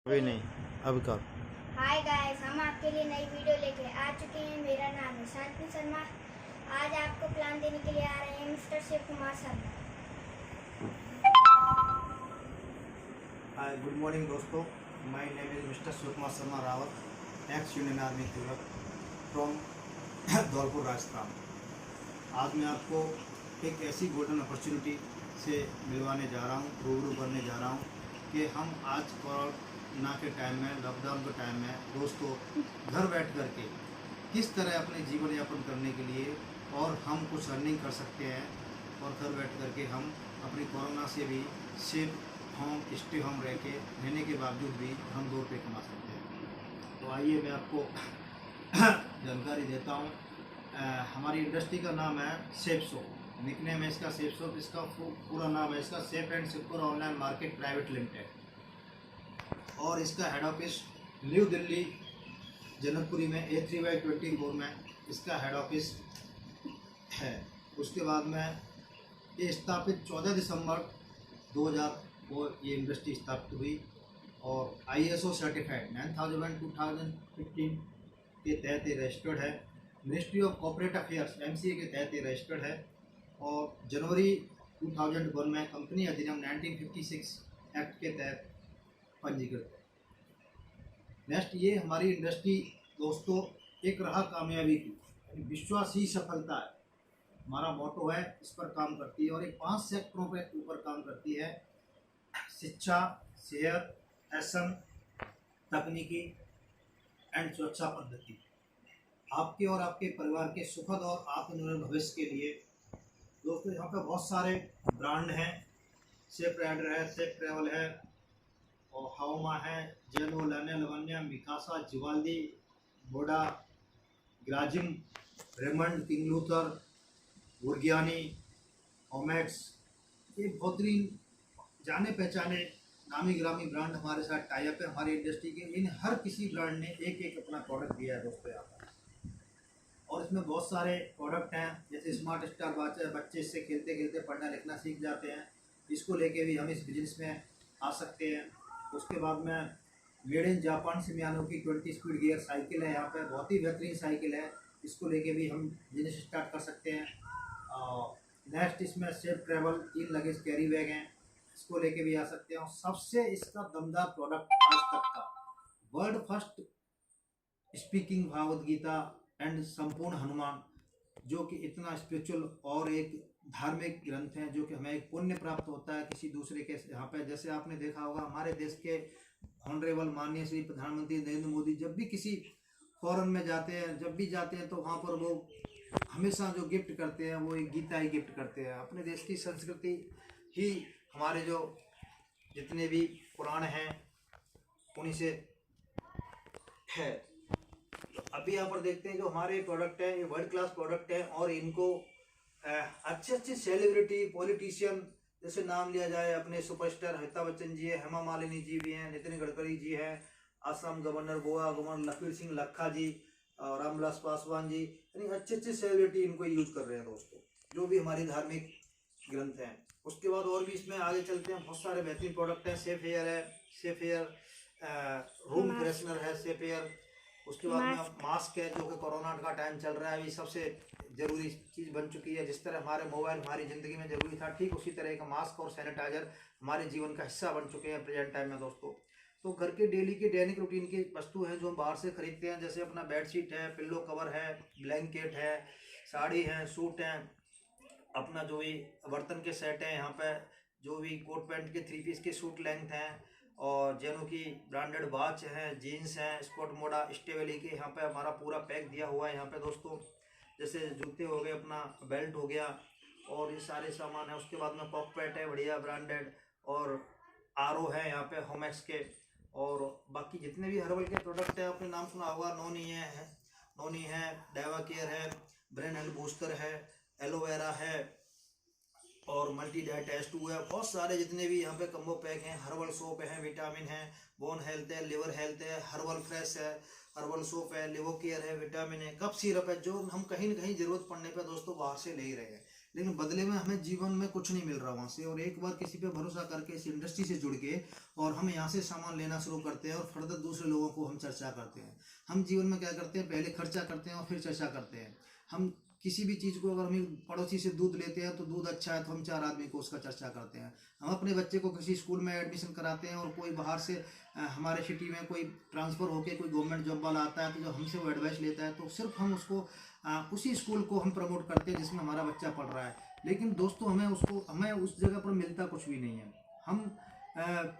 अभी नहीं, अभी कब? हाय गाइस, हम आपके लिए नई वीडियो लेके आ चुके हैं। मेरा नाम है शांति शर्मा। आज आपको प्लान देने के लिए आ रहे हैं mister Shiv Kumar Sharma. Hi, good morning दोस्तों। My name is mister Shiv Kumar Sharma Rawat, ex union army Tilak from Dholpur Rajasthan. आज मैं आपको एक ऐसी गोल्डन अपॉर्चुनिटी से मिलवाने जा रहा हूँ, रूबरू करने जा रहा हूँ कि हम आज कोरोना के टाइम में, लॉकडाउन के टाइम में दोस्तों घर बैठ कर के किस तरह अपने जीवन यापन करने के लिए और हम कुछ अर्निंग कर सकते हैं और घर बैठ कर के हम अपनी कोरोना से भी सेफ होम स्टे होम रहने के बावजूद भी हम 2 रुपये कमा सकते हैं। तो आइए मैं आपको जानकारी देता हूँ। हमारी इंडस्ट्री का नाम है सेफसो, निकनेम है इसका सेफसो। इसका पूरा नाम है इसका safe and secure online market private limited और इसका head office new Delhi Janakpuri में A3/24 में इसका हेड ऑफिस है। उसके बाद में ये स्थापित 14 दिसंबर 2000 को ये इंडस्ट्री स्थापित हुई और ISO सर्टिफाइड 9000-2015 के तहत ये रजिस्टर्ड है। Ministry of corporate affairs MCA के तहत ये रजिस्टर्ड है और जनवरी 2001 में कंपनी अधिनियम 1956 एक्ट के तहत पंजीकृत है। नेक्स्ट, ये हमारी इंडस्ट्री दोस्तों एक रहा कामयाबी की, विश्वास ही सफलता है हमारा मोटो है। इस पर काम करती है और ये 5 सेक्टरों के ऊपर काम करती है: शिक्षा, सेहत, फैशन, तकनीकी एंड सुरक्षा पद्धति। आपके और आपके परिवार के सुखद और आत्मनिर्भर भविष्य के लिए दोस्तों यहाँ पे बहुत सारे ब्रांड हैं। सेफ राइडर है, सेफ ट्रैवल है और हाउमा है, जेनो, लाने, लवन्या, मिकासा, जिवाल्दी, बोडा, ग्राजिम, रेमंड, किंग लूथर, बुर्गियानी, ओमेक्स। ये बेहतरीन जाने पहचाने नामी ग्रामी ब्रांड हमारे साथ टाई अप है हमारी इंडस्ट्री के। इन हर किसी ब्रांड ने एक एक अपना प्रोडक्ट दिया है दोस्तों यहाँ पर और इसमें बहुत सारे प्रोडक्ट हैं। जैसे स्मार्ट स्टार वॉच है, बच्चे इससे खेलते खेलते पढ़ना लिखना सीख जाते हैं, इसको लेके भी हम इस बिजनेस में आ सकते हैं। उसके बाद में मेड इन जापान सिमियानो की 20 स्पीड गियर साइकिल है यहाँ पे, बहुत ही बेहतरीन साइकिल है, इसको लेके भी हम बिजनेस स्टार्ट कर सकते हैं। नेक्स्ट, इसमें safe travel 3 luggage carry bag हैं, इसको लेके भी आ सकते हैं। और सबसे इसका दमदार प्रोडक्ट आज तक का world first speaking Bhagavad Gita and संपूर्ण हनुमान, जो कि इतना स्पिरिचुअल और एक धार्मिक ग्रंथ है, जो कि हमें एक पुण्य प्राप्त होता है किसी दूसरे के यहाँ पे। जैसे आपने देखा होगा हमारे देश के ऑनरेबल माननीय श्री प्रधानमंत्री नरेंद्र मोदी जब भी किसी फॉरेन में जाते हैं, जब भी जाते हैं तो वहाँ पर वो हमेशा जो गिफ्ट करते हैं वो एक गीता ही गिफ्ट करते हैं। अपने देश की संस्कृति ही हमारे जो जितने भी पुराण हैं उन्हीं से है। तो अभी यहाँ पर देखते हैं जो हमारे प्रोडक्ट हैं, ये वर्ल्ड क्लास प्रोडक्ट हैं और इनको अच्छे अच्छे सेलिब्रिटी पॉलिटिशियन, जैसे नाम लिया जाए अपने सुपरस्टार अमिताभ बच्चन जी है, हेमा मालिनी जी भी हैं, नितिन गडकरी जी हैं, असम गवर्नर, गोवा गवर्नर लखबीर सिंह लखा जी और रामविलास पासवान जी, यानी अच्छे अच्छे सेलिब्रिटी इनको यूज कर रहे हैं दोस्तों, जो भी हमारी धार्मिक ग्रंथ हैं। उसके बाद और भी इसमें आगे चलते हैं, बहुत सारे बेहतरीन प्रोडक्ट हैं। सेफ एयर है, सेफ एयर रूम फ्रेशनर है, सेफ एयर। उसके बाद में मास्क है, जो कि कोरोना का टाइम चल रहा है, अभी सबसे ज़रूरी चीज़ बन चुकी है। जिस तरह हमारे मोबाइल हमारी ज़िंदगी में ज़रूरी था, ठीक उसी तरह का मास्क और सैनिटाइजर हमारे जीवन का हिस्सा बन चुके हैं प्रेजेंट टाइम में दोस्तों। तो घर के डेली के दैनिक रूटीन की वस्तु हैं जो हम बाहर से खरीदते हैं, जैसे अपना बेडशीट है, पिल्लो कवर है, ब्लैंकेट है, साड़ी है, सूट हैं, अपना जो भी बर्तन के सेट हैं, यहाँ पे जो भी कोट पैंट के 3 पीस के सूट लेंथ हैं और जेनो की ब्रांडेड वॉच हैं, जीन्स हैं, स्पोर्ट मोडा स्टेवली के यहाँ पे हमारा पूरा पैक दिया हुआ है यहाँ पे दोस्तों। जैसे जूते हो गए, अपना बेल्ट हो गया और ये सारे सामान है। उसके बाद में पॉकेट है बढ़िया ब्रांडेड और RO है यहाँ पे होमेक्स के। और बाकी जितने भी हर्बल के प्रोडक्ट है आपने नाम सुना होगा, नोनी है, डाइवा केयर है, ब्रेन हेल्थ बूस्टर है, एलोवेरा है और मल्टी डाइट S2 है। बहुत सारे जितने भी यहाँ पे कम्बो पैक हैं, हर्बल सोप है, विटामिन है, बोन हेल्थ है, लिवर हेल्थ है, हर्बल फ्रेश है, हर्बल सोप है, लिवर केयर है, विटामिन है, कफ सिरप है, जो हम कहीं ना कहीं ज़रूरत पड़ने पे दोस्तों बाहर से ले ही रहे हैं, लेकिन बदले में हमें जीवन में कुछ नहीं मिल रहा वहाँ से। और एक बार किसी पे भरोसा करके इस इंडस्ट्री से जुड़ के और हम यहाँ से सामान लेना शुरू करते हैं और फर्दर दूसरे लोगों को हम चर्चा करते हैं। हम जीवन में क्या करते हैं, पहले खर्चा करते हैं और फिर चर्चा करते हैं। हम किसी भी चीज़ को, अगर हम पड़ोसी से दूध लेते हैं तो दूध अच्छा है तो हम 4 आदमी को उसका चर्चा करते हैं। हम अपने बच्चे को किसी स्कूल में एडमिशन कराते हैं और कोई बाहर से हमारे सिटी में कोई ट्रांसफ़र होकर कोई गवर्नमेंट जॉब वाला आता है तो जो हमसे वो एडवाइस लेता है तो सिर्फ हम उसको उसी स्कूल को हम प्रमोट करते हैं जिसमें हमारा बच्चा पढ़ रहा है। लेकिन दोस्तों हमें उस जगह पर मिलता कुछ भी नहीं है। हम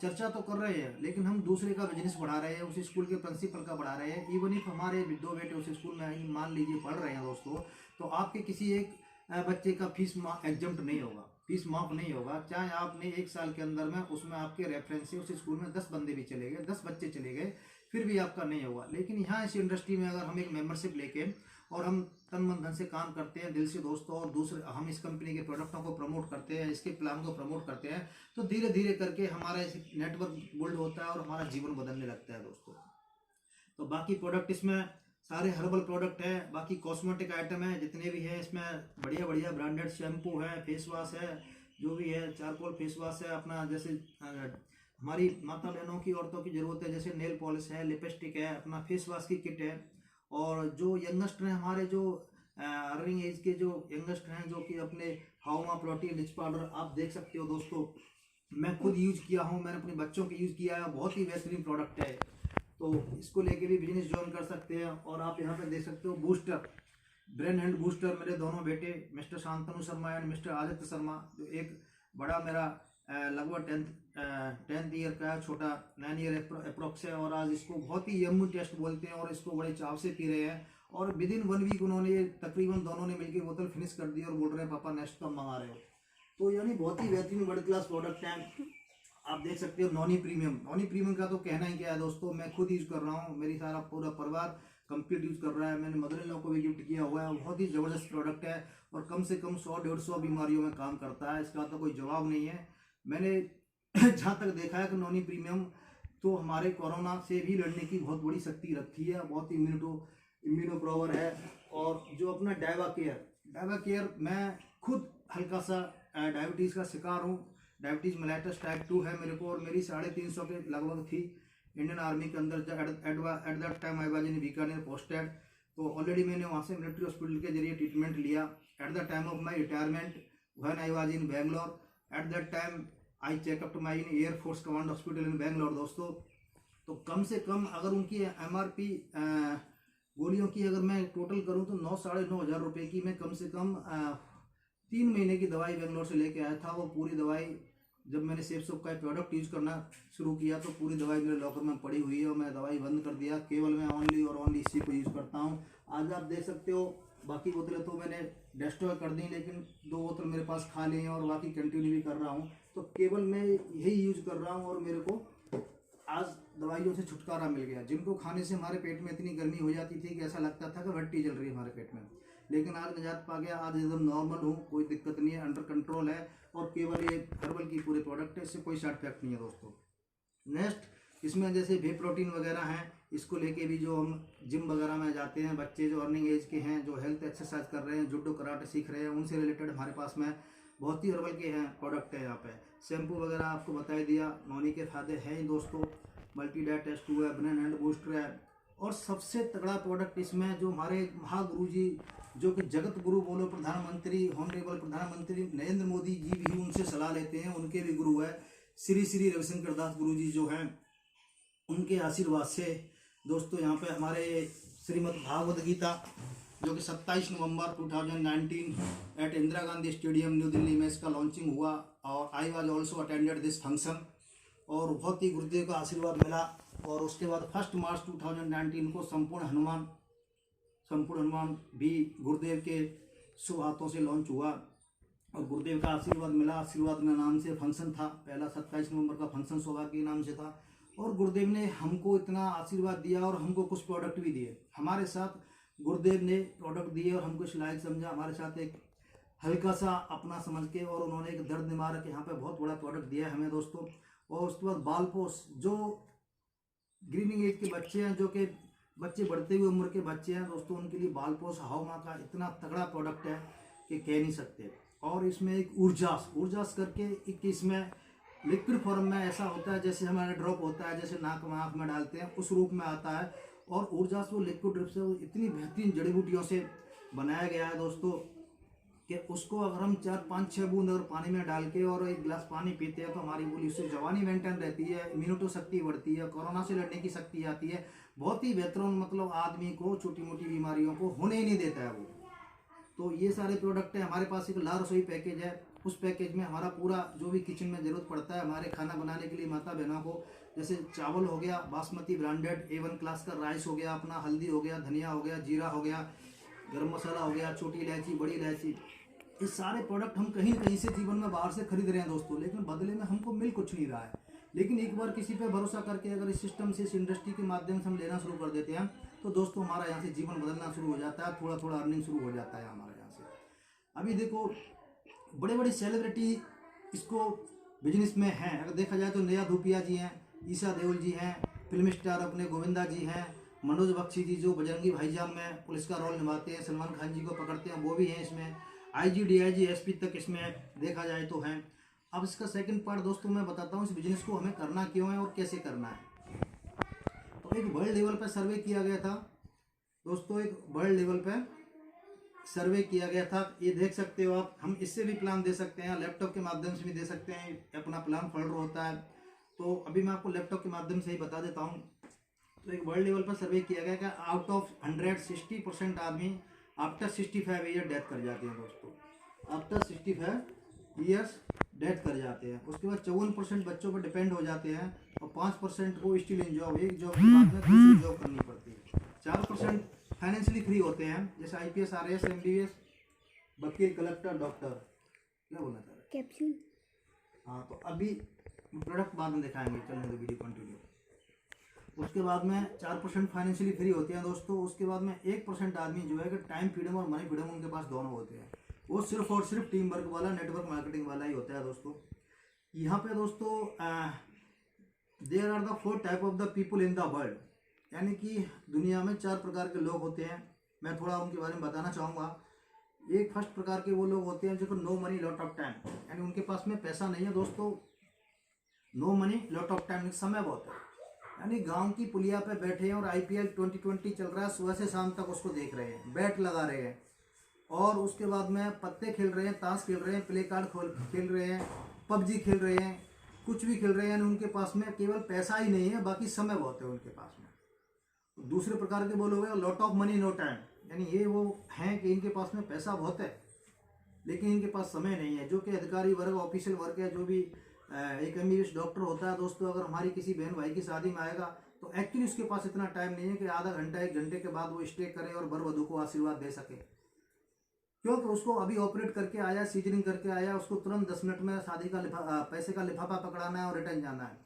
चर्चा तो कर रहे हैं लेकिन हम दूसरे का बिजनेस बढ़ा रहे हैं, उस स्कूल के प्रिंसिपल का बढ़ा रहे हैं। इवन इफ हमारे 2 बेटे उस स्कूल में मान लीजिए पढ़ रहे हैं दोस्तों, तो आपके किसी एक बच्चे का फीस एग्जम्प्ट नहीं होगा, फीस माफ नहीं होगा। चाहे आपने 1 साल के अंदर में उसमें आपके रेफरेंस से उस स्कूल में 10 बंदे भी चले गए, 10 बच्चे चले गए, फिर भी आपका नहीं होगा। लेकिन यहाँ इस इंडस्ट्री में अगर हम एक मेंबरशिप लेके और हम तन मन धन से काम करते हैं दिल से दोस्तों, और दूसरे हम इस कंपनी के प्रोडक्टों को प्रमोट करते हैं, इसके प्लान को प्रमोट करते हैं, तो धीरे धीरे करके हमारा नेटवर्क बिल्ड होता है और हमारा जीवन बदलने लगता है दोस्तों। तो बाकी प्रोडक्ट इसमें सारे हर्बल प्रोडक्ट है, बाकी कॉस्मेटिक आइटम है जितने भी है इसमें, बढ़िया बढ़िया ब्रांडेड शैम्पू है, फेस वॉश है, जो भी है चारकोल फेस वॉश है अपना, जैसे हमारी माता बहनों की औरतों की ज़रूरत है जैसे नेल पॉलिश है, लिपस्टिक है, अपना फेस वॉश की किट है। और जो यंगस्ट हैं हमारे, जो अर्निंग एज के जो यंगस्ट हैं, जो कि अपने हाउमा प्रोटीन रिच पाउडर आप देख सकते हो दोस्तों, मैं खुद यूज किया हूँ, मैंने अपने बच्चों के यूज़ किया है, बहुत ही बेहतरीन प्रोडक्ट है। तो इसको लेके भी बिजनेस ज्वाइन कर सकते हैं। और आप यहाँ पे देख सकते हो बूस्टर, ब्रेन हैंड बूस्टर, मेरे दोनों बेटे mister Shantanu Sharma and mister Aditya Sharma, जो एक बड़ा मेरा लगभग 10th ईयर का है, छोटा 9 ईयर अप्रोक्स है, और आज इसको बहुत ही यम्मी टेस्ट बोलते हैं और इसको बड़े चाव से पी रहे हैं। और विद इन 1 वीक उन्होंने तकरीबन दोनों ने मिलकर बोतल फिनिश कर दी और बोल रहे हैं पापा नेक्स्ट कब मंगा रहे हो। तो यानी बहुत ही बेहतरीन वर्ल्ड क्लास प्रोडक्ट है। आप देख सकते हो नॉनी प्रीमियम, नॉनी प्रीमियम का तो कहना ही क्या है दोस्तों, मैं खुद यूज़ कर रहा हूँ, मेरी सारा पूरा परिवार कंप्लीट यूज़ कर रहा है, मैंने मदर इन लॉ को भी गिफ्ट किया हुआ है। बहुत ही ज़बरदस्त प्रोडक्ट है और कम से कम 100-150 बीमारियों में काम करता है, इसका तो कोई जवाब नहीं है। मैंने जहाँ तक देखा है कि नॉनी प्रीमियम तो हमारे कोरोना से भी लड़ने की बहुत बड़ी शक्ति रखती है, बहुत ही इम्यूनो पावर है। और जो अपना डायवा केयर, मैं खुद हल्का सा डायबिटीज़ का शिकार हूँ, डायबिटीज़ मेलाइटस टाइप 2 है मेरे को, और मेरी 350 के लगभग थी इंडियन आर्मी के अंदर। At that time I was in Bikaner posted, तो ऑलरेडी मैंने वहाँ से मिलिट्री हॉस्पिटल के जरिए ट्रीटमेंट लिया। At the time of my retirement when I was in Bangalore, at that time I checkup to my in air force command hospital in Bangalore दोस्तों। तो कम से कम अगर उनकी MRP गोलियों की अगर मैं टोटल करूं तो 9-9.5 हज़ार रुपये की मैं कम से कम 3 महीने की दवाई बेंगलोर से लेके आया था। वो पूरी दवाई जब मैंने सेफ का प्रोडक्ट यूज़ करना शुरू किया तो पूरी दवाई मेरे लॉकर में पड़ी हुई है और मैं दवाई बंद कर दिया, केवल मैं ओनली और ओनली इसी को यूज़ करता हूँ। आज आप देख सकते हो बाकी बोतलें तो मैंने डिस्ट्रॉय कर दी, लेकिन 2 बोतल मेरे पास खाली हैं और बाकी कंटिन्यू भी कर रहा हूँ। तो केवल मैं यही यूज़ कर रहा हूँ और मेरे को आज दवाइयों से छुटकारा मिल गया, जिनको खाने से हमारे पेट में इतनी गर्मी हो जाती थी कि ऐसा लगता था कि भट्टी जल रही है हमारे पेट में, लेकिन आज निजात पा गया। आज एकदम नॉर्मल हूँ, कोई दिक्कत नहीं है, अंडर कंट्रोल है। और केवल ये हर्बल की पूरे प्रोडक्ट है, इससे कोई साइड इफेक्ट नहीं है दोस्तों। नेक्स्ट इसमें जैसे वे प्रोटीन वगैरह हैं, इसको लेके भी जो हम जिम वगैरह में जाते हैं, बच्चे जो अर्निंग एज के हैं, जो हेल्थ एक्सरसाइज कर रहे हैं, जुडो कराटे सीख रहे हैं, उनसे रिलेटेड हमारे पास में बहुत ही हर्बल के हैं प्रोडक्ट है। यहाँ पे शैम्पू वगैरह आपको बता ही दिया, नॉनी के फायदे हैं ही दोस्तों। मल्टी डाइट टेस्ट हुआ है, ब्रेन हैंड बूस्टर है, और सबसे तगड़ा प्रोडक्ट इसमें जो हमारे महागुरु जी, जो कि जगत गुरु बोलो प्रधानमंत्री, ऑनरेबल प्रधानमंत्री नरेंद्र मोदी जी भी उनसे सलाह लेते हैं, उनके भी गुरु है श्री श्री रविशंकर दास गुरु जी जो हैं, उनके आशीर्वाद से दोस्तों यहाँ पे हमारे श्रीमद् भागवत गीता जो कि 27 नवंबर 2019 at Indira Gandhi stadium new Delhi में इसका लॉन्चिंग हुआ, और I was also attended this function, और बहुत ही गुरुदेव का आशीर्वाद मिला। और उसके बाद 1 मार्च 2019 को संपूर्ण हनुमान भी गुरुदेव के शुभ हाथों से लॉन्च हुआ, और गुरुदेव का आशीर्वाद मिला। आशीर्वाद में नाम से फंक्शन था, पहला 27 नवंबर का फंक्शन सौभाग्य के नाम से था, और गुरुदेव ने हमको इतना आशीर्वाद दिया और हमको कुछ प्रोडक्ट भी दिए। हमारे साथ गुरुदेव ने प्रोडक्ट दिए और हमको इस लायक समझा, हमारे साथ एक हल्का सा अपना समझ के, और उन्होंने एक दर्द निवारक यहाँ पे बहुत बड़ा प्रोडक्ट दिया है हमें दोस्तों। और उसके बाद बालपोष, जो ग्रीनिंग एज के बच्चे हैं, जो कि बच्चे बढ़ते हुए उम्र के बच्चे हैं दोस्तों, उनके लिए बालपोष हाउमा का इतना तगड़ा प्रोडक्ट है कि कह नहीं सकते। और इसमें एक ऊर्जास करके एक इसमें लिक्विड फॉर्म में ऐसा होता है जैसे हमारा ड्रॉप होता है, जैसे नाक में आँख में डालते हैं उस रूप में आता है। और ऊर्जास वो लिक्विड रूप से वो इतनी बेहतरीन जड़ी बूटियों से बनाया गया है दोस्तों कि उसको अगर हम 4-5-6 बूंद अगर पानी में डाल के और एक गिलास पानी पीते हैं तो हमारी बोली उससे जवानी मेंटेन रहती है, इम्यूनिटी शक्ति बढ़ती है, कोरोना से लड़ने की शक्ति आती है। बहुत ही बेहतरीन मतलब आदमी को छोटी मोटी बीमारियों को होने ही नहीं देता है वो। तो ये सारे प्रोडक्ट है हमारे पास। एक ला रसोई पैकेज है, उस पैकेज में हमारा पूरा जो भी किचन में ज़रूरत पड़ता है हमारे खाना बनाने के लिए माता बहनों को, जैसे चावल हो गया बासमती ब्रांडेड A1 क्लास का, राइस हो गया अपना, हल्दी हो गया, धनिया हो गया, जीरा हो गया, गरम मसाला हो गया, छोटी इलायची, बड़ी इलायची, ये सारे प्रोडक्ट हम कहीं न कहीं से जीवन में बाहर से खरीद रहे हैं दोस्तों, लेकिन बदले में हमको मिल कुछ नहीं रहा है। लेकिन एक बार किसी पे भरोसा करके अगर इस सिस्टम से, इस इंडस्ट्री के माध्यम से हम लेना शुरू कर देते हैं तो दोस्तों हमारा यहाँ से जीवन बदलना शुरू हो जाता है, थोड़ा थोड़ा अर्निंग शुरू हो जाता है हमारे यहाँ से। अभी देखो बड़े बड़े सेलिब्रिटी इसको बिजनेस में हैं। अगर देखा जाए तो नेहा धूपिया जी हैं, ईशा देओल जी हैं, फिल्म स्टार अपने गोविंदा जी हैं, मनोज बख्शी जी जो बजरंगी भाईजान में पुलिस का रोल निभाते हैं, सलमान खान जी को पकड़ते हैं, वो भी हैं इसमें। IG DIG SP तक इसमें देखा जाए तो हैं। अब इसका सेकंड पार्ट दोस्तों मैं बताता हूँ इस बिजनेस को हमें करना क्यों है और कैसे करना है। तो एक वर्ल्ड लेवल पर सर्वे किया गया था दोस्तों, एक वर्ल्ड लेवल पर सर्वे किया गया था। ये देख सकते हो आप, हम इससे भी प्लान दे सकते हैं, लैपटॉप के माध्यम से भी दे सकते हैं, अपना प्लान फोल्डर होता है। तो अभी मैं आपको लैपटॉप के माध्यम से ही बता देता हूँ। तो एक वर्ल्ड लेवल पर सर्वे किया गया कि आउट ऑफ 100 60% आदमी आफ्टर 65 ईयर डेथ कर जाते हैं दोस्तों, आफ्टर 65 ईयर्स डेथ कर जाते हैं। उसके बाद 54% बच्चों पर डिपेंड हो जाते हैं और 5% को स्टिल इन जॉब, एक जॉब के बाद में दूसरी जॉब करनी पड़ती है। 4% फाइनेंशियली फ्री होते हैं, जैसे IPS RS MBBS वकील कलेक्टर डॉक्टर। क्या बोलना चाह रहे हैं? कैप्सूल। हाँ, तो अभी प्रोडक्ट बाद में दिखाएंगे, चलने दो वीडियो कंटिन्यू। उसके बाद में 4% फाइनेंशियली फ्री होते हैं दोस्तों। उसके बाद में 1% आदमी जो है कि टाइम फ्रीडम और मनी फ्रीडम उनके पास दोनों होते हैं। वो सिर्फ और सिर्फ टीम वर्क वाला, नेटवर्क मार्केटिंग वाला ही होता है दोस्तों। यहाँ पे दोस्तों there are the 4 type of the people in the world, यानी कि दुनिया में 4 प्रकार के लोग होते हैं। मैं थोड़ा उनके बारे में बताना चाहूँगा। एक फर्स्ट प्रकार के वो लोग होते हैं जो no money lot of time, यानी उनके पास में पैसा नहीं है दोस्तों। No money lot of time, समय बहुत है, यानी गांव की पुलिया पे बैठे हैं और IPL 2020 चल रहा है, सुबह से शाम तक उसको देख रहे हैं, बैट लगा रहे हैं और उसके बाद में पत्ते खेल रहे हैं, ताश खेल रहे हैं, प्ले कार्ड खेल रहे हैं, PUBG खेल रहे हैं, कुछ भी खेल रहे हैं। यानी उनके पास में केवल पैसा ही नहीं है, बाकी समय बहुत है उनके पास में। दूसरे प्रकार के बोलोगे lot of money no time, यानी ये वो हैं कि इनके पास में पैसा बहुत है लेकिन इनके पास समय नहीं है। जो कि अधिकारी वर्ग, ऑफिशियल वर्ग है, जो भी एक MBBS डॉक्टर होता है दोस्तों, अगर हमारी किसी बहन भाई की शादी में आएगा तो एक्चुअली उसके पास इतना टाइम नहीं है कि आधा घंटा 1 घंटे के बाद वो स्टे करे और वर वधू को आशीर्वाद दे सके, क्योंकि उसको अभी ऑपरेट करके आया, सीजरिंग करके आया, उसको तुरंत 10 मिनट में शादी का पैसे का लिफाफा पकड़ाना है और रिटर्न जाना है।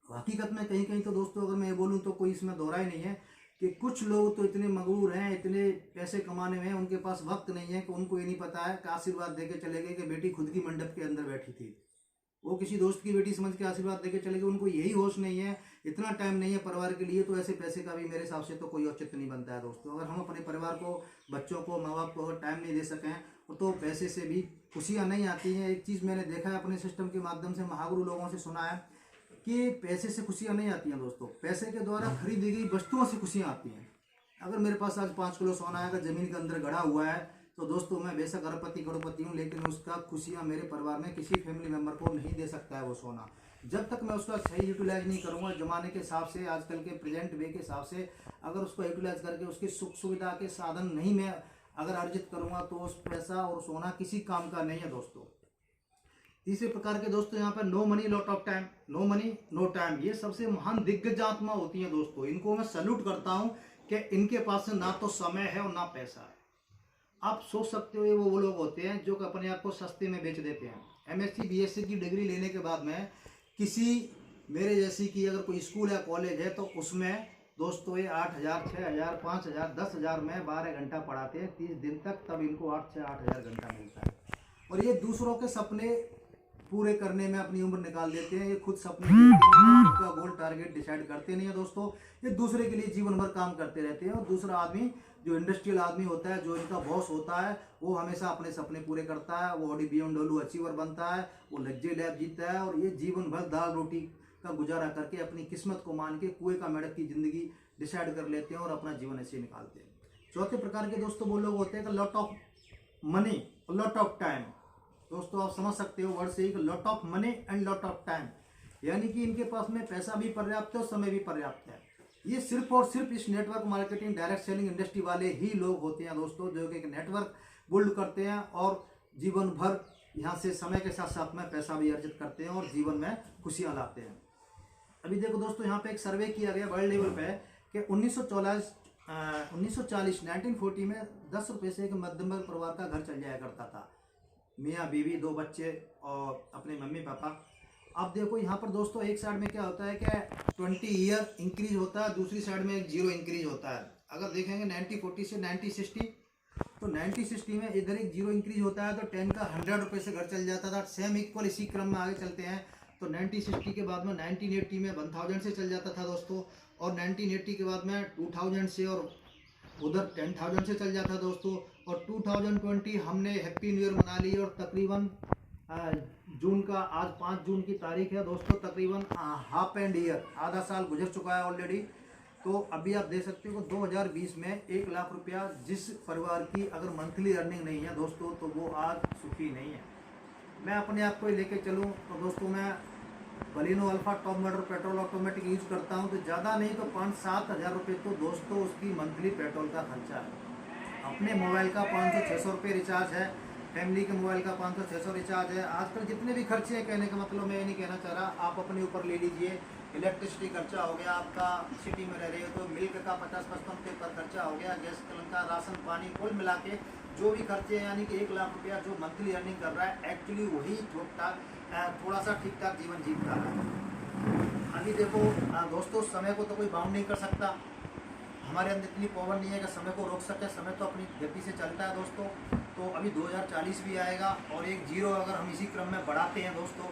हकीकत में कहीं कहीं तो दोस्तों अगर मैं ये बोलूँ तो कोई इसमें दोहरा ही नहीं है कि कुछ लोग तो इतने मगरूर हैं, इतने पैसे कमाने में उनके पास वक्त नहीं है कि उनको ये नहीं पता है कि आशीर्वाद देके चले गए कि बेटी खुद की मंडप के अंदर बैठी थी, वो किसी दोस्त की बेटी समझ के आशीर्वाद देके चले गए। उनको यही होश नहीं है, इतना टाइम नहीं है परिवार के लिए। तो ऐसे पैसे का भी मेरे हिसाब से तो कोई औचित्य नहीं बनता है दोस्तों। अगर हम अपने परिवार को, बच्चों को, माँ बाप को अगर टाइम नहीं दे सकें तो पैसे से भी खुशियाँ नहीं आती हैं। एक चीज़ मैंने देखा है अपने सिस्टम के माध्यम से, महागुरु लोगों से सुना है कि पैसे से खुशियाँ नहीं आती हैं दोस्तों, पैसे के द्वारा खरीदी गई वस्तुओं से खुशियाँ आती हैं। अगर मेरे पास आज 5 किलो सोना है, अगर ज़मीन के अंदर गड़ा हुआ है तो दोस्तों मैं बेशक अरबपति करोड़पति हूँ, लेकिन उसका खुशियाँ मेरे परिवार में किसी फैमिली मेम्बर को नहीं दे सकता है वो सोना। जब तक मैं उसका सही यूटिलाइज नहीं करूँगा ज़माने के हिसाब से, आजकल के प्रेजेंट वे के हिसाब से, अगर उसको यूटिलाइज करके उसकी सुख सुविधा के साधन नहीं मैं अगर अर्जित करूँगा तो उस पैसा और सोना किसी काम का नहीं है दोस्तों। तीसरे प्रकार के दोस्तों यहाँ पर no money lot of time, no money no time, ये सबसे महान दिग्गज आत्मा होती हैं दोस्तों। इनको मैं सैल्यूट करता हूँ कि इनके पास ना तो समय है और ना पैसा है। आप सोच सकते हो ये वो लोग होते हैं जो कि अपने आप को सस्ते में बेच देते हैं। MSc BSc की डिग्री लेने के बाद में किसी मेरे जैसी की अगर कोई स्कूल या कॉलेज है तो उसमें दोस्तों ये 8,000 6,000 5,000 10,000 में 12 घंटा पढ़ाते हैं 30 दिन तक, तब इनको 8 से 8,000 घंटा मिलता है। और ये दूसरों के सपने पूरे करने में अपनी उम्र निकाल देते हैं। ये खुद सपने देखते हैं, खुद का गोल टारगेट डिसाइड करते नहीं है दोस्तों। ये दूसरे के लिए जीवन भर काम करते रहते हैं। और दूसरा आदमी जो इंडस्ट्रियल आदमी होता है, जो इनका बॉस होता है, वो हमेशा अपने सपने पूरे करता है। वो ऑडी BMW अचीवर बनता है, वो लग्जरी लाइफ जीता है और ये जीवन भर दाल रोटी का गुजारा करके अपनी किस्मत को मान के कुएं का मेढ़क की जिंदगी डिसाइड कर लेते हैं और अपना जीवन ऐसे निकालते हैं। चौथे प्रकार के दोस्तों वो लोग होते हैं lot of money, lot of time. दोस्तों आप समझ सकते हो वर्ड से ही, lot of money and lot of time, यानी कि इनके पास में पैसा भी पर्याप्त है और समय भी पर्याप्त है। ये सिर्फ और सिर्फ इस network marketing direct selling industry वाले ही लोग होते हैं दोस्तों, जो कि एक नेटवर्क बिल्ड करते हैं और जीवन भर यहाँ से समय के साथ साथ में पैसा भी अर्जित करते हैं और जीवन में खुशियाँ लाते हैं। अभी देखो दोस्तों, यहाँ पे एक सर्वे किया गया वर्ल्ड लेवल पे कि 1940 में 10 रुपये से एक मध्यम वर्ग परिवार का घर चल जाया करता था। मियाँ बीवी, 2 बच्चे और अपने मम्मी पापा। अब देखो यहाँ पर दोस्तों, एक साइड में क्या होता है कि 20 ईयर इंक्रीज होता है, दूसरी साइड में एक 0 इंक्रीज होता है। अगर देखेंगे 1940 से 1960, तो 1960 में इधर एक 0 इंक्रीज होता है, तो 10 का 100 रुपये से घर चल जाता था। सेम इक्वल इसी क्रम में आगे चलते हैं तो 1960 के बाद में 1980 में 1000 से चल जाता था दोस्तों, और 1980 के बाद में 2000 से और उधर 10,000 से चल जाता दोस्तों। और 2020 हमने हैप्पी न्यू ईयर मना ली और तकरीबन जून का, आज 5 जून की तारीख है दोस्तों, तकरीबन हाफ एंड ईयर, आधा साल गुजर चुका है ऑलरेडी। तो अभी आप देख सकते हो 2020 में 1 लाख रुपया जिस परिवार की अगर मंथली अर्निंग नहीं है दोस्तों, तो वो आज सुखी नहीं है। मैं अपने आप को ही लेके चलूँ तो दोस्तों, मैं Baleno alpha top model petrol automatic use करता हूं, तो ज़्यादा नहीं तो 5-7 हज़ार रुपये तो दोस्तों उसकी मंथली पेट्रोल का खर्चा है। अपने मोबाइल का 500-600 रुपये रिचार्ज है, फैमिली के मोबाइल का 500-600 रिचार्ज है। आजकल जितने भी खर्चे हैं, कहने का मतलब मैं ये नहीं कहना चाह रहा, आप अपने ऊपर ले लीजिए। इलेक्ट्रिसिटी खर्चा हो गया आपका, सिटी में रह रहे हो तो मिल्क का 50-55 रुपये पर खर्चा हो गया, गैस का, राशन पानी, कुल मिला के जो भी खर्चे हैं, यानी कि 1 लाख रुपया जो मंथली अर्निंग कर रहा है, एक्चुअली वही थोड़ा सा ठीक ठाक जीवन जीता है। अभी देखो दोस्तों, समय को तो कोई बाउंड नहीं कर सकता, हमारे अंदर इतनी पावर नहीं है कि समय को रोक सके। समय तो अपनी गति से चलता है दोस्तों। तो अभी 2040 भी आएगा और एक 0 अगर हम इसी क्रम में बढ़ाते हैं दोस्तों,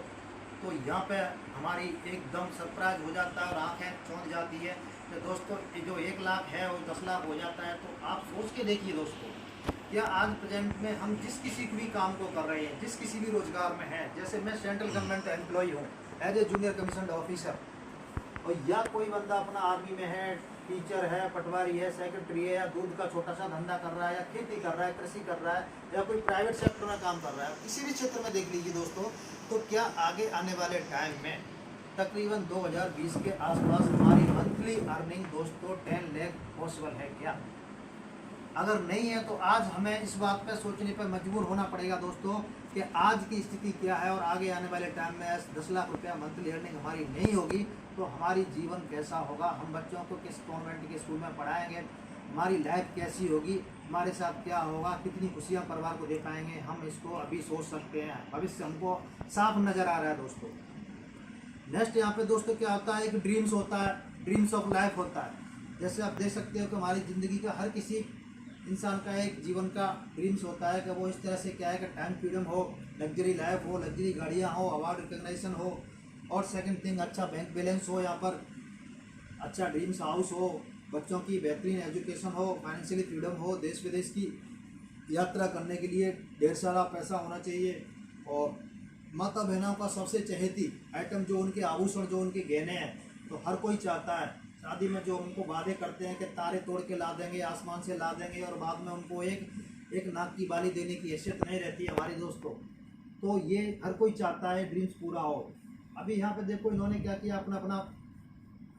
तो यहाँ पे हमारी एकदम सरप्राइज हो जाता है और आँखें चौंध जाती है कि दोस्तों ये जो 1 लाख है वो 10 लाख हो जाता है। तो आप सोच के देखिए दोस्तों, या आज प्रेजेंट में हम जिस किसी भी काम को कर रहे हैं, जिस किसी भी रोजगार में हैं, जैसे मैं सेंट्रल गवर्नमेंट एम्प्लॉय हूँ as a junior commission officer, और या कोई बंदा अपना आर्मी में है, टीचर है, पटवारी है, सेक्रेटरी है, या दूध का छोटा सा धंधा कर रहा है, या खेती कर रहा है, कृषि कर रहा है, या कोई प्राइवेट सेक्टर में काम कर रहा है, किसी भी क्षेत्र में देख लीजिए दोस्तों, तो क्या आगे आने वाले टाइम में तकरीबन 2020 के आसपास हमारी मंथली अर्निंग दोस्तों 10 लाख पॉसिबल है क्या? अगर नहीं है तो आज हमें इस बात पर सोचने पर मजबूर होना पड़ेगा दोस्तों कि आज की स्थिति क्या है और आगे आने वाले टाइम में 10 लाख रुपया मंथली अर्निंग हमारी नहीं होगी तो हमारी जीवन कैसा होगा, हम बच्चों को किस कॉन्वेंट के स्कूल में पढ़ाएंगे, हमारी लाइफ कैसी होगी, हमारे साथ क्या होगा, कितनी खुशियाँ परिवार को दे पाएंगे, हम इसको अभी सोच सकते हैं। भविष्य हमको साफ नज़र आ रहा है दोस्तों। नेक्स्ट यहाँ पे दोस्तों क्या होता है, एक ड्रीम्स होता है, ड्रीम्स ऑफ लाइफ होता है। जैसे आप देख सकते हो कि हमारी ज़िंदगी का हर किसी इंसान का एक जीवन का ड्रीम्स होता है कि वो इस तरह से क्या है कि टाइम फ्रीडम हो, लग्जरी लाइफ हो, लग्जरी गाड़ियाँ हो, अवार्ड रिकग्नाइजेशन हो, और सेकंड थिंग अच्छा बैंक बैलेंस हो, यहाँ पर अच्छा ड्रीम्स हाउस हो, बच्चों की बेहतरीन एजुकेशन हो, फाइनेंशियली फ्रीडम हो, देश विदेश की यात्रा करने के लिए ढेर सारा पैसा होना चाहिए, और माता बहनों का सबसे चहेती आइटम जो उनके आभूषण, जो उनके गहने हैं, तो हर कोई चाहता है शादी में जो उनको वादे करते हैं कि तारे तोड़ के ला देंगे, आसमान से ला देंगे, और बाद में उनको एक नाक की बाली देने की हैसियत नहीं रहती है हमारी दोस्तों। तो ये हर कोई चाहता है ड्रीम्स पूरा हो। अभी यहाँ पे देखो इन्होंने क्या किया, अपना अपना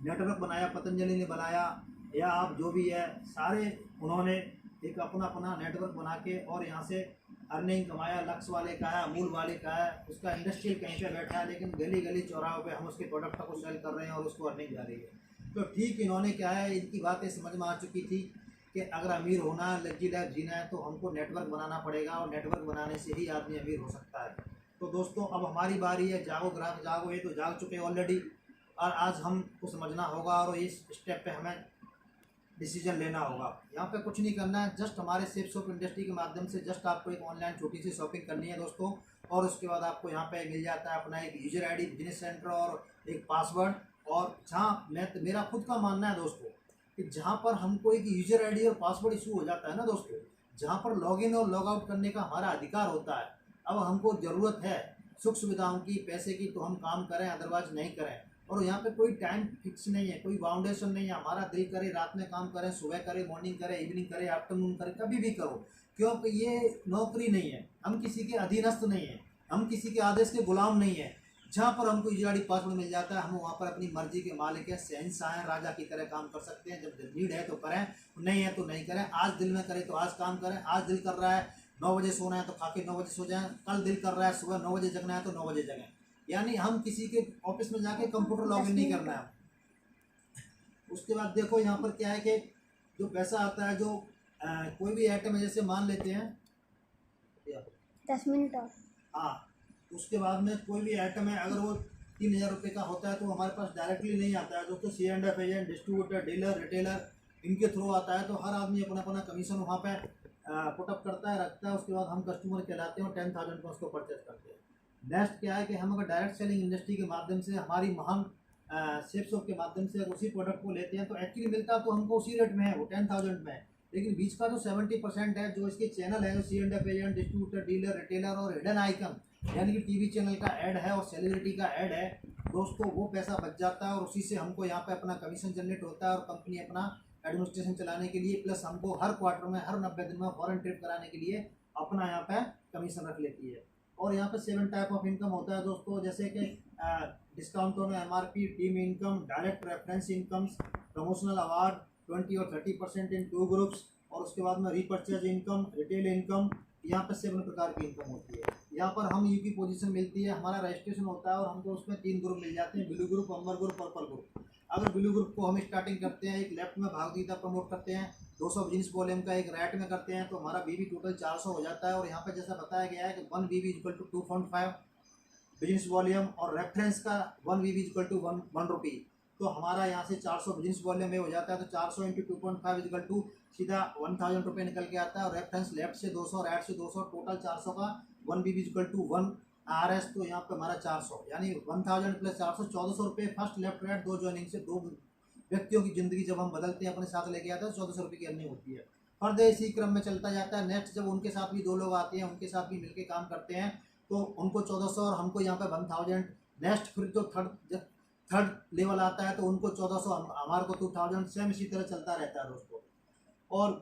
नेटवर्क बनाया, पतंजलि ने बनाया, या आप जो भी है सारे उन्होंने एक अपना अपना नेटवर्क बना के और यहाँ से अर्निंग कमाया। लक्स वाले का है, अमूल वाले का है, उसका इंडस्ट्रियल कहीं पे बैठा है, लेकिन गली गली चौराहों पे हम उसके प्रोडक्ट को सेल कर रहे हैं और उसको अर्निंग जा रही है। तो ठीक इन्होंने क्या है, इनकी बातें समझ में आ चुकी थी कि अगर अमीर होना है, लग्जरी लाइफ जीना है, तो हमको नेटवर्क बनाना पड़ेगा, और नेटवर्क बनाने से ही आदमी अमीर हो सकता है। तो दोस्तों अब हमारी बारी है, जागो ग्राहक जागो। ये तो जाग चुके ऑलरेडी, और आज हमको समझना होगा और इस स्टेप पे हमें डिसीजन लेना होगा। यहाँ पे कुछ नहीं करना है, जस्ट हमारे सेफ शॉप इंडस्ट्री के माध्यम से जस्ट आपको एक ऑनलाइन छोटी सी शॉपिंग करनी है दोस्तों, और उसके बाद आपको यहाँ पे मिल जाता है अपना एक यूजर आईडी, बिजनेस सेंटर और एक पासवर्ड। और जहाँ मेरा खुद का मानना है दोस्तों कि जहाँ पर हमको एक यूजर आईडी और पासवर्ड इशू हो जाता है ना दोस्तों, जहाँ पर लॉगिन और लॉग आउट करने का हमारा अधिकार होता है, अब हमको ज़रूरत है सुख सुविधाओं की, पैसे की, तो हम काम करें, अदरवाइज नहीं करें। और यहाँ पे कोई टाइम फिक्स नहीं है, कोई बाउंडेशन नहीं है। हमारा दिल करे रात में काम करें, सुबह करें, मॉर्निंग करें, इवनिंग करें, आफ्टरनून करें, कभी भी करो, क्योंकि ये नौकरी नहीं है, हम किसी के अधीनस्थ नहीं है, हम किसी के आदेश के गुलाम नहीं है। जहाँ पर हमको यूजर आईडी पासवर्ड मिल जाता है, हम वहाँ पर अपनी मर्जी के मालिक है, शहंशाह हैं, राजा की तरह काम कर सकते हैं। जब नीड है तो करें, नहीं है तो नहीं करें। आज दिल में करें तो आज काम करें, आज दिल कर रहा है 9 बजे सोना है तो खा के 9 बजे सो जाएं, कल दिल कर रहा है सुबह 9 बजे जगना है तो 9 बजे जगें। यानी हम किसी के ऑफिस में जाके कंप्यूटर लॉगिन नहीं करना है। उसके बाद देखो यहाँ पर क्या है कि जो पैसा आता है, जो कोई भी आइटम है, जैसे मान लेते हैं 10 मिनट और। हाँ, उसके बाद में कोई भी आइटम है, अगर वो 3000 रुपये का होता है तो हमारे पास डायरेक्टली नहीं आता है दोस्तों। C&F agent, distributor, dealer, retailer, इनके थ्रू आता है। तो हर आदमी अपना अपना कमीशन वहाँ पे पुटअप करता है, रखता है। उसके बाद हम कस्टमर कहलाते हैं और 10,000 में उसको परचेज करते हैं। नेक्स्ट क्या है कि हम अगर डायरेक्ट सेलिंग इंडस्ट्री के माध्यम से, हमारी महान सेफ शॉप के माध्यम से अगर उसी प्रोडक्ट को लेते हैं तो एक्चुअली मिलता तो हमको उसी रेट में है, वो 10,000 में है। लेकिन बीच का जो 70% है, जो इसके चैनल है, जो C&F agent, distributor, dealer, retailer और हिडन आइकन यानी कि टीवी चैनल का ऐड है और सेलिब्रिटी का ऐड है दोस्तों, वो पैसा बच जाता है और उसी से हमको यहाँ पे अपना कमीशन जनरेट होता है और कंपनी अपना एडमिनिस्ट्रेशन चलाने के लिए, प्लस हमको हर क्वार्टर में, हर 90 दिन में फॉरेन ट्रिप कराने के लिए अपना यहाँ पे कमीशन रख लेती है। और यहाँ पे 7 टाइप ऑफ इनकम होता है दोस्तों, जैसे कि discount on MRP, team income, direct reference incomes, promotional award 20 और 30% इन 2 ग्रुप्स, और उसके बाद में रीपर्चेज इनकम, रिटेल इनकम। यहाँ पर 7 प्रकार की इनकम होती है। यहाँ पर हम यू की पोजीशन मिलती है, हमारा रजिस्ट्रेशन होता है और हमको उसमें 3 ग्रुप मिल जाते हैं, ब्लू ग्रुप, अम्बर ग्रुप, पर्पल ग्रुप। अगर ब्लू ग्रुप को हम स्टार्टिंग करते हैं, एक लेफ्ट में भागीदार प्रमोट करते हैं, 200 बिजनेस वॉल्यूम का, एक राइट में करते हैं, तो हमारा बीबी टोटल 400 हो जाता है। और यहाँ पर जैसा बताया गया है कि 1 BB equal to 2.5 business volume, और रेफरेंस का 1 BB इक्वल टू 1 रुपी। तो हमारा यहाँ से 400 बिजनेस वॉल्यूम में हो जाता है, तो 400 इंटू 2.5 इक्वल टू सीधा 1000 रुपये निकल के आता है। और रेफरेंस लेफ्ट से 200, राइट से 200, टोटल 400 का 1 BB इक्वल टू 1 RS। तो यहाँ पे हमारा 400 यानी 1000 प्लस 400, 1400 रुपये फर्स्ट लेफ्ट राइट 2 ज्वाइनिंग से 2 व्यक्तियों की ज़िंदगी जब हम बदलते हैं, अपने साथ लेके आते हैं, 1400 रुपये की अर्निंग होती है। फर्दर इसी क्रम में चलता जाता है। नेक्स्ट जब उनके साथ भी 2 लोग आते हैं, उनके साथ भी मिलके काम करते हैं, तो उनको 1400 और हमको यहाँ पे 1000। नेक्स्ट फिर जो थर्ड लेवल आता है तो उनको 1400, हमारे को 2000, सेम इसी तरह चलता रहता है दोस्तों। और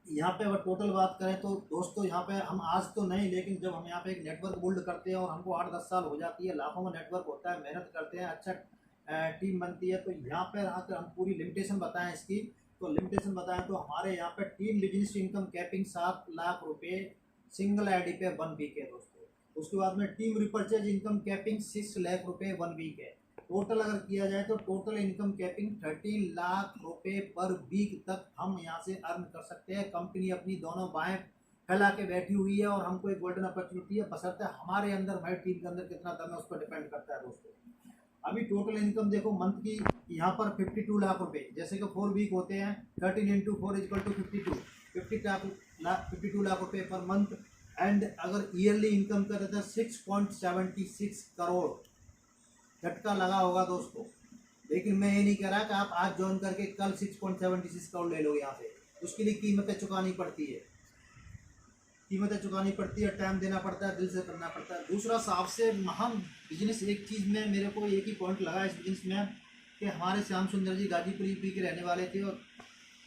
यहाँ पे अगर टोटल बात करें तो दोस्तों, यहाँ पे हम आज तो नहीं, लेकिन जब हम यहाँ पे एक नेटवर्क बिल्ड करते हैं और हमको 8-10 साल हो जाती है, लाखों में नेटवर्क होता है, मेहनत करते हैं, अच्छा टीम बनती है, तो यहाँ पर आकर हम पूरी लिमिटेशन बताएं इसकी। तो लिमिटेशन बताएं तो हमारे यहाँ पे team business income capping 7 lakh रुपये सिंगल आईडी पे 1 वीक है दोस्तों। उसके बाद में team repurchase income capping 6 lakh रुपये 1 वीक है। टोटल अगर किया जाए तो टोटल इनकम कैपिंग 13 लाख रुपए पर वीक तक हम यहाँ से अर्न कर सकते हैं। कंपनी अपनी दोनों बाहें फैला के बैठी हुई है और हमको एक गोल्डन अपॉर्चुनिटी है, बशर्ते हमारे अंदर, हमारी टीम के अंदर कितना दम है उस पर डिपेंड करता है दोस्तों। अभी टोटल इनकम देखो मंथ की यहाँ पर 52 लाख रुपए, जैसे कि 4 वीक होते हैं, 13 इंटू 4 इक्वल टू 52 लाख रुपए पर मंथ। एंड अगर ईयरली इनकम करें तो 6.76 करोड़ झटका लगा होगा दोस्तों। लेकिन मैं ये नहीं कह रहा कि आप आज ज्वाइन करके कल 6.76 करोड़ ले लो। यहाँ पे उसके लिए कीमतें चुकानी पड़ती है, टाइम देना पड़ता है, दिल से करना पड़ता है। दूसरा सबसे महान बिजनेस, एक चीज़ में मेरे को एक ही पॉइंट लगा इस बिजनेस में कि हमारे श्याम सुंदर जी गाजीपुर यूपी के रहने वाले थे और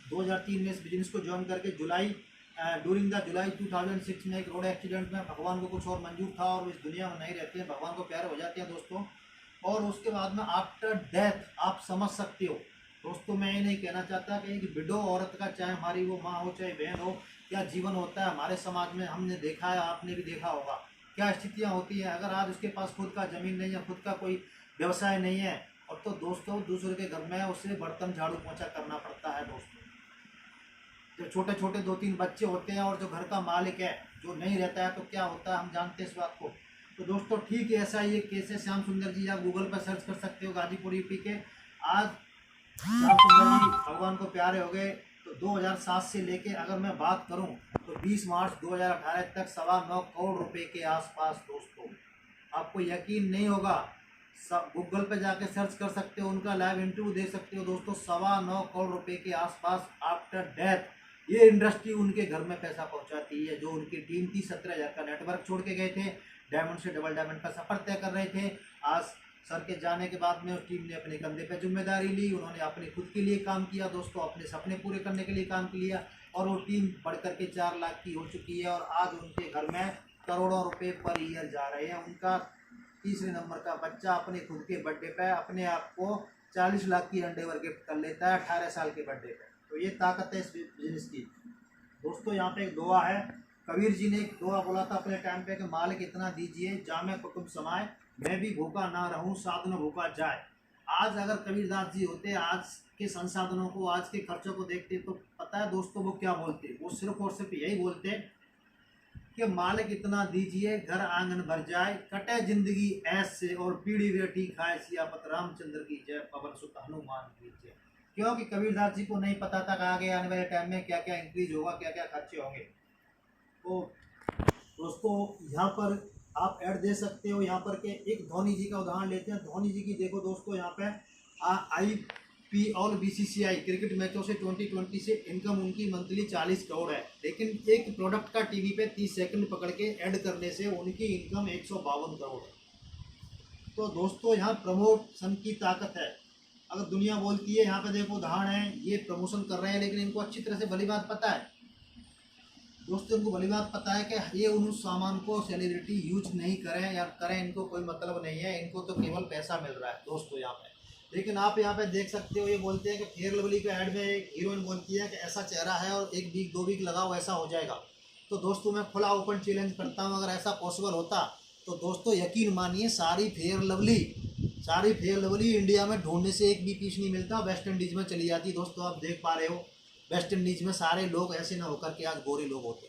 2003 में इस बिजनेस को ज्वाइन करके ड्यूरिंग द जुलाई 2006 में एक रोड एक्सीडेंट में भगवान को कुछ और मंजूर था और वो इस दुनिया में नहीं रहते हैं, भगवान को प्यारे हो जाते हैं दोस्तों। और उसके बाद में आफ्टर डेथ आप समझ सकते हो दोस्तों, मैं ये नहीं कहना चाहता कि एक विडो औरत का, चाहे हमारी वो माँ हो चाहे बहन हो, क्या जीवन होता है हमारे समाज में, हमने देखा है, आपने भी देखा होगा क्या स्थितियाँ होती हैं। अगर आज उसके पास खुद का ज़मीन नहीं है, खुद का कोई व्यवसाय नहीं है, और तो दोस्तों दूसरे के घर में उसे बर्तन झाड़ू पोंछा करना पड़ता है दोस्तों। जो छोटे छोटे 2-3 बच्चे होते हैं और जो घर का मालिक है जो नहीं रहता है, तो क्या होता है हम जानते हैं इस बात को। तो दोस्तों ठीक है, ऐसा ये केस है श्याम सुंदर जी, आप गूगल पर सर्च कर सकते हो गाजीपुर यूपी के। आज श्याम सुंदर जी भगवान को प्यारे हो गए, तो 2007 से लेके अगर मैं बात करूं तो 20 मार्च 2018 तक 9.25 करोड़ रुपए के आसपास दोस्तों। आपको यकीन नहीं होगा, सब गूगल पे जाके सर्च कर सकते हो, उनका लाइव इंटरव्यू देख सकते हो दोस्तों। 9.25 करोड़ रुपए के आसपास आफ्टर डेथ ये इंडस्ट्री उनके घर में पैसा पहुंचाती है। जो उनकी टीम थी 17,000 का नेटवर्क छोड़ के गए थे, डायमंड से डबल डायमंड का सफर तय कर रहे थे। आज सर के जाने के बाद में उस टीम ने अपने कंधे पे जिम्मेदारी ली, उन्होंने अपने खुद के लिए काम किया दोस्तों, अपने सपने पूरे करने के लिए काम किया और वो टीम बढ़ करके 4 लाख की हो चुकी है। और आज उनके घर में करोड़ों रुपए पर ईयर जा रहे हैं। उनका तीसरे नंबर का बच्चा अपने खुद के बर्थडे पे अपने आप को 40 लाख की अंडरवेयर गिफ्ट कर लेता है 18 साल के बर्थडे पे। तो ये ताकत है इस बिजनेस की दोस्तों। यहाँ पे एक दुआ है, कबीर जी ने एक दुआ बोला था अपने टाइम पे कि मालिक इतना दीजिए जामे कुटुंब समाए, मैं भी भूखा ना रहूं साधन भूखा जाए। आज अगर कबीरदास जी होते, आज के संसाधनों को, आज के खर्चों को देखते तो पता है दोस्तों वो क्या बोलते। वो सिर्फ और सिर्फ यही बोलते कि मालिक इतना दीजिए घर आंगन भर जाए, कटे जिंदगी ऐस से और पीढ़ी बेटी खाए सियापत रामचंद्र की जय, पवन सुत हनुमान की जय। क्योंकि कबीरदास जी को नहीं पता था कि आगे आने वाले टाइम में क्या क्या इंक्रीज होगा, क्या क्या खर्चे होंगे। तो दोस्तों यहाँ पर आप ऐड दे सकते हो। यहाँ पर के एक धोनी जी का उदाहरण लेते हैं। धोनी जी की देखो दोस्तों, यहाँ पे IPL और BCCI क्रिकेट मैचों से 2020 से इनकम उनकी मंथली 40 करोड़ है, लेकिन एक प्रोडक्ट का टीवी पे 30 सेकंड पकड़ के ऐड करने से उनकी इनकम 152 करोड़ है। तो दोस्तों यहाँ प्रमोशन की ताकत है। अगर दुनिया बोलती है, यहाँ पे देखो उदाहरण है, ये प्रमोशन कर रहे हैं लेकिन इनको अच्छी तरह से भली बात पता है दोस्तों, इनको भली बात पता है कि ये उन सामान को सेलिब्रिटी यूज नहीं करें या करें, इनको कोई मतलब नहीं है, इनको तो केवल पैसा मिल रहा है दोस्तों यहाँ पे। लेकिन आप यहाँ पे देख सकते हो, ये बोलते हैं कि फेयर लवली का ऐड में एक हीरोइन बोलती है कि ऐसा चेहरा है और 1 वीक 2 वीक लगाओ ऐसा हो जाएगा। तो दोस्तों मैं खुला ओपन चैलेंज करता हूँ, अगर ऐसा पॉसिबल होता तो दोस्तों यकीन मानिए सारी फेयर लवली इंडिया में ढूंढने से एक भी पीस नहीं मिलता, वेस्ट इंडीज़ में चली जाती। दोस्तों आप देख पा रहे हो वेस्ट इंडीज़ में सारे लोग ऐसे ना होकर के आज गोरे लोग होते।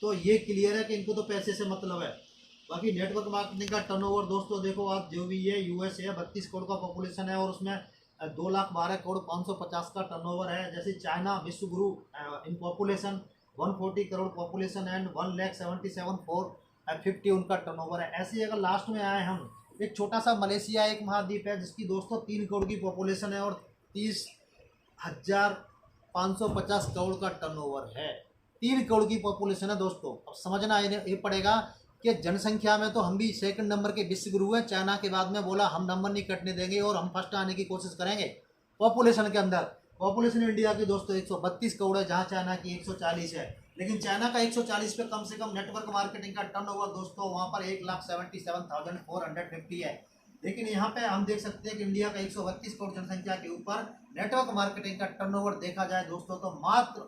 तो ये क्लियर है कि इनको तो पैसे से मतलब है। बाकी नेटवर्क मार्केटिंग का टर्नओवर दोस्तों देखो आप, जो भी है US है 32 करोड़ का पॉपुलेशन है और उसमें 2,12 करोड़ 550 का टर्नओवर है। जैसे चाइना विश्व गुरु in population 140 crore population and 1,77,450 उनका टर्नओवर है। ऐसे ही अगर लास्ट में आए हम, एक छोटा सा मलेशिया एक महाद्वीप है जिसकी दोस्तों 3 करोड़ की पॉपुलेशन है और 30,550 करोड़ का टर्नओवर है। 3 करोड़ की पॉपुलेशन है दोस्तों। अब समझना ये पड़ेगा कि जनसंख्या में तो हम भी सेकंड नंबर के विश्व गुरु हैं। चाइना के बाद में बोला हम नंबर नहीं कटने देंगे और हम फर्स्ट आने की कोशिश करेंगे पॉपुलेशन के अंदर। पॉपुलेशन इंडिया की दोस्तों 132 करोड़ है, जहाँ चाइना की 140 है। लेकिन चाइना का 140 पे कम से कम नेटवर्क मार्केटिंग का टर्नओवर दोस्तों वहाँ पर 1,77,450 है। लेकिन यहाँ पे हम देख सकते हैं कि इंडिया का 132 करोड़ जनसंख्या के ऊपर नेटवर्क मार्केटिंग का टर्नओवर देखा जाए दोस्तों तो मात्र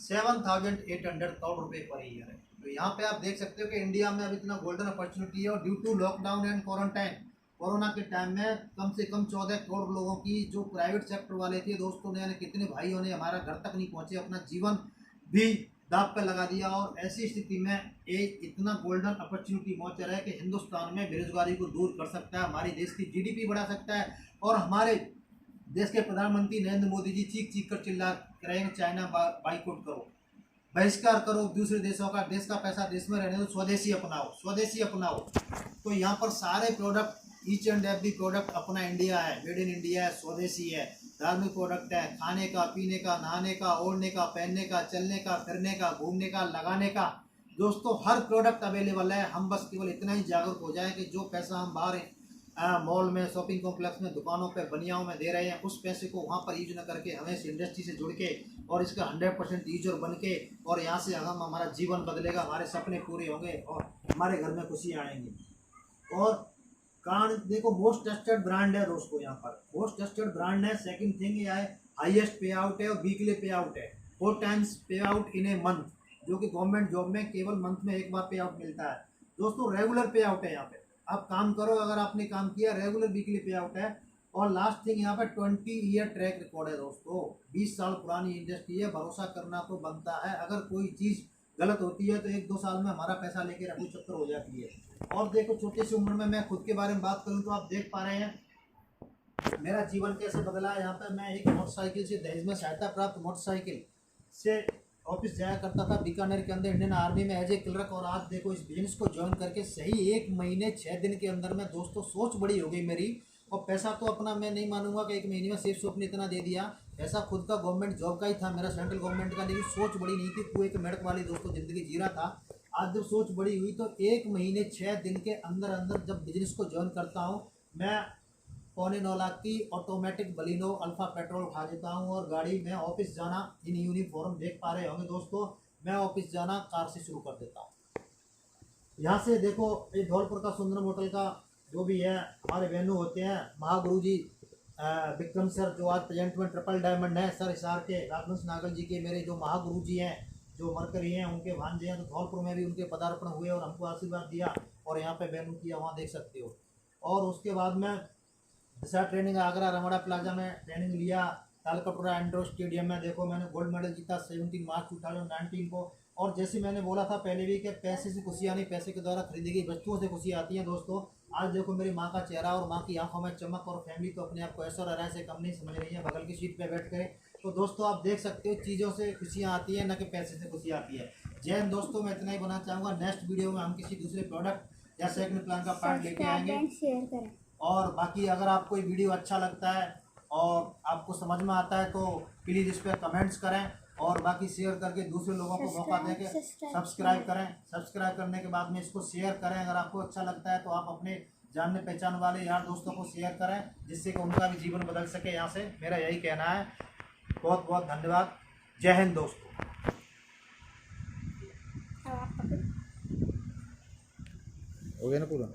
7,800 करोड़ रुपए पर ईयर है। तो यहाँ पे आप देख सकते हो कि इंडिया में अब इतना गोल्डन अपॉर्चुनिटी है और due to lockdown and quarantine, corona के टाइम में कम से कम 14 करोड़ लोगों की जो प्राइवेट सेक्टर वाले थे दोस्तों ने, कितने भाइयों ने हमारा घर तक नहीं पहुँचे, अपना जीवन भी दांव पे लगा दिया। और ऐसी स्थिति में एक इतना गोल्डन अपॉर्चुनिटी मौजूद है कि हिंदुस्तान में बेरोजगारी को दूर कर सकता है, हमारी देश की GDP बढ़ा सकता है। और हमारे देश के प्रधानमंत्री नरेंद्र मोदी जी चीख कर चिल्ला करेंगे चाइना बाइकआउट करो, बहिष्कार करो दूसरे देशों का, देश का पैसा देश में रहने दो, स्वदेशी अपनाओ। तो यहाँ पर सारे product, each and every product अपना इंडिया है, मेड इन इंडिया है, स्वदेशी है। धार्मिक प्रोडक्ट है, खाने का, पीने का, नहाने का, ओढ़ने का, पहनने का, चलने का, फिरने का, घूमने का, लगाने का दोस्तों हर प्रोडक्ट अवेलेबल है। हम बस केवल इतना ही जागरूक हो जाए कि जो पैसा हम बाहर मॉल में, शॉपिंग कॉम्प्लेक्स में, दुकानों पे, बनियाओं में दे रहे हैं, उस पैसे को वहाँ पर यूज न करके हमें इस इंडस्ट्री से जुड़ के और इसका 100% यूजर बन के और यहाँ से हमारा जीवन बदलेगा, हमारे सपने पूरे होंगे और हमारे घर में खुशियाँ आएंगी। और कारण देखो मोस्ट ट्रस्टेड ब्रांड है दोस्तों, यहाँ पर मोस्ट ट्रस्टेड ब्रांड है। सेकंड थिंग ये है हाईएस्ट पे आउट है और वीकली पे आउट है, 4 टाइम्स पे आउट इन ए मंथ, जो कि गवर्नमेंट जॉब में केवल मंथ में एक बार पे आउट मिलता है दोस्तों। रेगुलर पे आउट है, यहाँ पे आप काम करो, अगर आपने काम किया रेगुलर वीकली पे आउट है। और लास्ट थिंग यहाँ पे 20 ईयर ट्रैक रिकॉर्ड है दोस्तों, 20 साल पुरानी इंडस्ट्री है। भरोसा करना तो बनता है, अगर कोई चीज़ गलत होती है तो 1-2 साल में हमारा पैसा लेके रफू चक्कर हो जाती है। और देखो छोटी सी उम्र में मैं खुद के बारे में बात करूं तो आप देख पा रहे हैं मेरा जीवन कैसे बदला है। यहाँ पे मैं एक मोटरसाइकिल से दहेज में सहायता प्राप्त मोटरसाइकिल से ऑफिस जाया करता था बीकानेर के अंदर इंडियन आर्मी में एज ए क्लर्क। और आज देखो इस बिजनेस को ज्वाइन करके सही 1 महीने 6 दिन के अंदर में दोस्तों सोच बड़ी हो गई मेरी। और पैसा तो अपना मैं नहीं मानूंगा कि 1 महीने में सेफ शॉप ने इतना दे दिया। पैसा खुद का गवर्नमेंट जॉब का ही था मेरा, सेंट्रल गवर्नमेंट का, लेकिन सोच बड़ी नहीं थी। कुएं के मेढक वाली दोस्तों ज़िंदगी जी रहा था। आज जब सोच बड़ी हुई तो 1 महीने 6 दिन के अंदर अंदर जब बिजनेस को ज्वाइन करता हूँ मैं 9.25 लाख की ऑटोमेटिक बलिनो अल्फा पेट्रोल उठा देता हूँ। और गाड़ी में ऑफिस जाना, इन यूनिफॉर्म देख पा रहे होंगे दोस्तों, मैं ऑफिस जाना कार से शुरू कर देता हूँ। यहाँ से देखो ये धौलपुर का सुंदरम होटल का जो भी है हमारे वेन्यू होते हैं महागुरु जी विक्रम सर जो आज प्रेजेंट में ट्रिपल डायमंड है। सर हिसार के राघवंश नागल जी के मेरे जो महागुरु जी हैं जो मरकरी हैं उनके भांजे हैं। तो धौलपुर में भी उनके पदार्पण हुए और हमको आशीर्वाद दिया और यहाँ पे वेन्यू किया, वहाँ देख सकते हो। और उसके बाद में दिशा ट्रेनिंग आगरा रमड़ा प्लाजा में ट्रेनिंग लिया। तालकटोरा इंडोर स्टेडियम में देखो मैंने गोल्ड मेडल जीता 17 मार्च 2019 को। और जैसे मैंने बोला था पहले भी कि पैसे से खुशियाँ नहीं, पैसे के द्वारा खरीदी गई वस्तुओं से खुशियाँ आती हैं दोस्तों। आज देखो मेरी माँ का चेहरा और माँ की आंखों में चमक, और फैमिली तो अपने आप को ऐश्वर्या राय से कम नहीं समझ रही है बगल की सीट पे बैठ कर। तो दोस्तों आप देख सकते हो चीज़ों से खुशियाँ आती है, न कि पैसे से खुशियाँ आती है। जय हिंद दोस्तों, मैं इतना ही बनाना चाहूँगा। नेक्स्ट वीडियो में हम किसी दूसरे प्रोडक्ट या सेकंड प्लान का पार्ट लेके आएंगे। शेयर करें। और बाकी अगर आपको ये वीडियो अच्छा लगता है और आपको समझ में आता है तो प्लीज़ इस पर कमेंट्स करें। और बाकी शेयर करके दूसरे लोगों को मौका दें कि सब्सक्राइब करें। सब्सक्राइब करने के बाद में इसको शेयर करें। अगर आपको अच्छा लगता है तो आप अपने जानने पहचान वाले यार दोस्तों को शेयर करें जिससे कि उनका भी जीवन बदल सके। यहाँ से मेरा यही कहना है। बहुत बहुत धन्यवाद। जय हिंद दोस्तों। अब आप पकड़ो। हो गया ना पूरा।